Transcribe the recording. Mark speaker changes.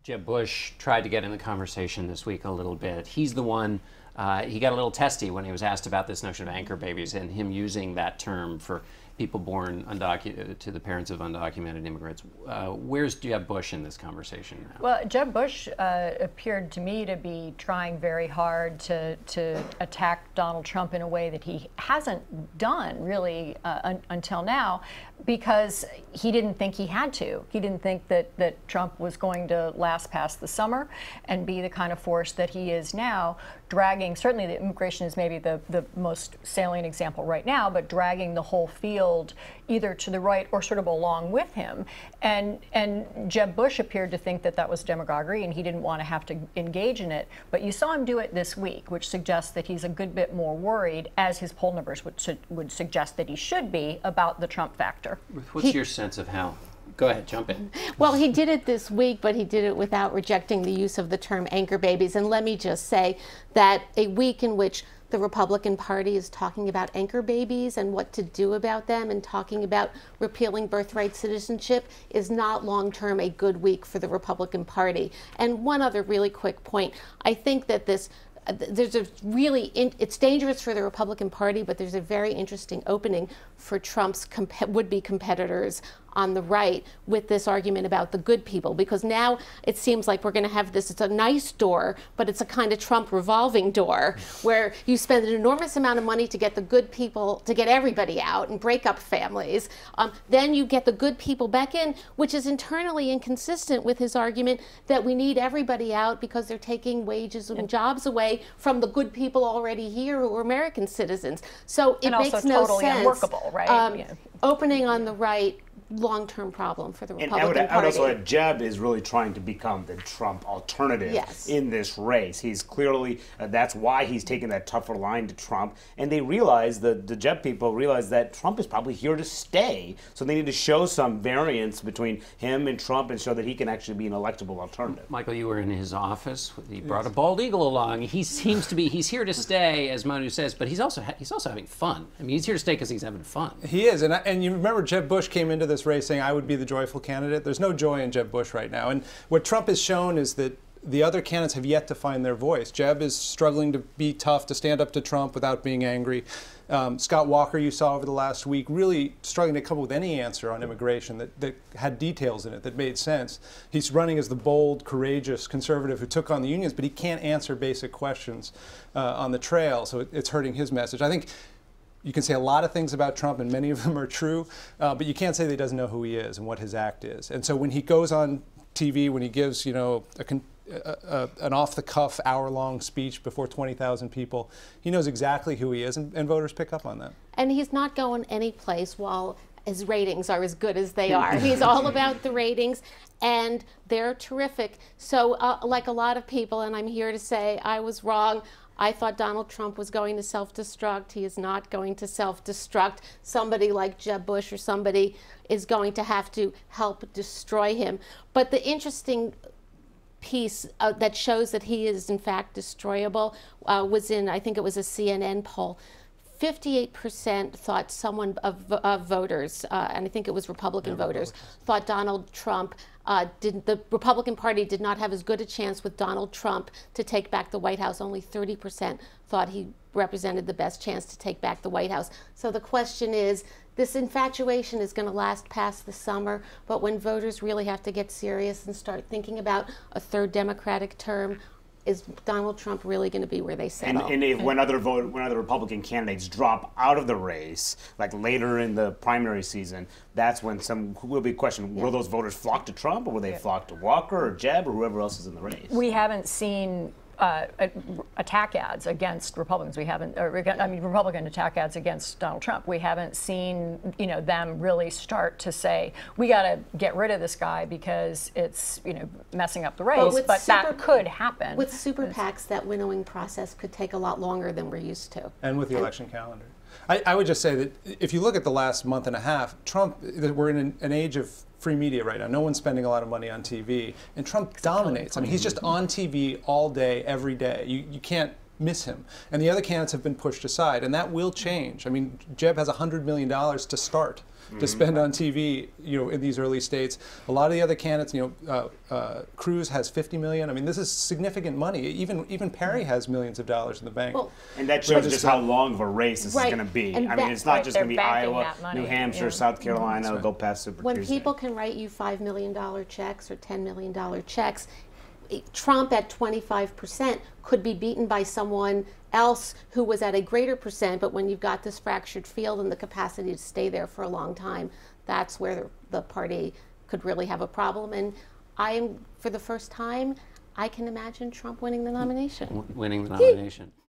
Speaker 1: Jeb Bush tried to get in the conversation this week a little bit. He's the one, he got a little testy when he was asked about this notion of anchor babies and him using that term for people born to the parents of undocumented immigrants. Where's Jeb Bush in this conversation now?
Speaker 2: Well, Jeb Bush appeared to me to be trying very hard to attack Donald Trump in a way that he hasn't done really until now, because he didn't think he had to. He didn't think that Trump was going to last past the summer and be the kind of force that he is now, dragging, certainly the immigration is maybe the most salient example right now, but dragging the whole field either to the right or sort of along with him. And Jeb Bush appeared to think that that was demagoguery and he didn't want to have to engage in it. But you saw him do it this week, which suggests that he's a good bit more worried, as his poll numbers would suggest that he should be, about the Trump factor.
Speaker 1: What's your sense of how? Go ahead, jump in.
Speaker 3: Well, he did it this week, but he did it without rejecting the use of the term anchor babies. And let me just say that a week in which the Republican Party is talking about anchor babies and what to do about them and talking about repealing birthright citizenship is not long-term a good week for the Republican Party. And one other really quick point. I think that there's a really, it's dangerous for the Republican Party, but there's a very interesting opening for Trump's would-be competitors on the right with this argument about the good people, because now it seems like we're going to have this, it's a nice door, but it's a kind of Trump revolving door where you spend an enormous amount of money to get the good people, to get everybody out and break up families. Then you get the good people back in, which is internally inconsistent with his argument that we need everybody out because they're taking wages and jobs away from the good people already here who are American citizens. So it makes no
Speaker 2: totally
Speaker 3: sense.
Speaker 2: Unworkable, right?
Speaker 3: Opening on the right, long-term problem for the Republican Party.
Speaker 4: I would also add, Jeb is really trying to become the Trump alternative in this race. He's clearly, that's why he's taking that tougher line to Trump. And they realize, the Jeb people realize that Trump is probably here to stay. So they need to show some variance between him and Trump and show that he can actually be an electable alternative.
Speaker 1: Michael, you were in his office. He brought a bald eagle along. He seems to be, he's here to stay, as Manu says, but he's also having fun. I mean, he's here to stay because he's having fun.
Speaker 5: He is. And you remember Jeb Bush came into this race saying, I would be the joyful candidate. There's no joy in Jeb Bush right now. And what Trump has shown is that the other candidates have yet to find their voice. Jeb is struggling to be tough, to stand up to Trump without being angry. Scott Walker, you saw over the last week, really struggling to come up with any answer on immigration that had details in it, that made sense. He's running as the bold, courageous conservative who took on the unions, but he can't answer basic questions on the trail, so it's hurting his message. I think you can say a lot of things about Trump, and many of them are true, but you can't say that he doesn't know who he is and what his act is. And so when he goes on TV, when he gives, you know, an off-the-cuff hour-long speech before 20,000 people, he knows exactly who he is, and voters pick up on that.
Speaker 3: And he's not going any place while his ratings are as good as they are. He's all about the ratings, and they're terrific. So like a lot of people, and I'm here to say I was wrong, I thought Donald Trump was going to self-destruct. He is not going to self-destruct. Somebody like Jeb Bush or somebody is going to have to help destroy him. But the interesting piece that shows that he is in fact destroyable was in, I think it was a CNN poll. 58% thought someone of voters, and I think it was Republican voters, thought Donald Trump, the Republican Party did not have as good a chance with Donald Trump to take back the White House. Only 30% thought he represented the best chance to take back the White House. So the question is, this infatuation is going to last past the summer, but when voters really have to get serious and start thinking about a third Democratic term, is Donald Trump really going to be where they settle?
Speaker 4: And if when other Republican candidates drop out of the race, like later in the primary season, that's when some will be questioned, will those voters flock to Trump, or will they flock to Walker or Jeb or whoever else is in the race?
Speaker 2: We haven't seen attack ads against Republicans. We haven't, Republican attack ads against Donald Trump. We haven't seen, them really start to say, we got to get rid of this guy because it's, messing up the race. But that could happen.
Speaker 3: With super PACs, that winnowing process could take a lot longer than we're used to.
Speaker 5: And with the election calendar. I would just say that if you look at the last month and a half, Trump, we're in an age of free media right now. No one's spending a lot of money on TV, and Trump dominates. I mean, he's just on TV all day, every day. You can't miss him. And the other candidates have been pushed aside, and that will change. I mean, Jeb has $100 million to start, to spend on TV, in these early states. A lot of the other candidates, Cruz has $50 million. I mean, this is significant money. Even Perry has millions of dollars in the bank.
Speaker 3: Well,
Speaker 4: and that shows just how long of a race this is going to be. I mean, it's not just going to be Iowa, New Hampshire, South Carolina, it'll go past Super
Speaker 3: When
Speaker 4: Tuesday.
Speaker 3: people can write you $5 million checks or $10 million checks, Trump at 25% could be beaten by someone else who was at a greater percent, but when you've got this fractured field and the capacity to stay there for a long time, that's where the party could really have a problem. And for the first time, I can imagine Trump winning the nomination.
Speaker 1: Winning the nomination.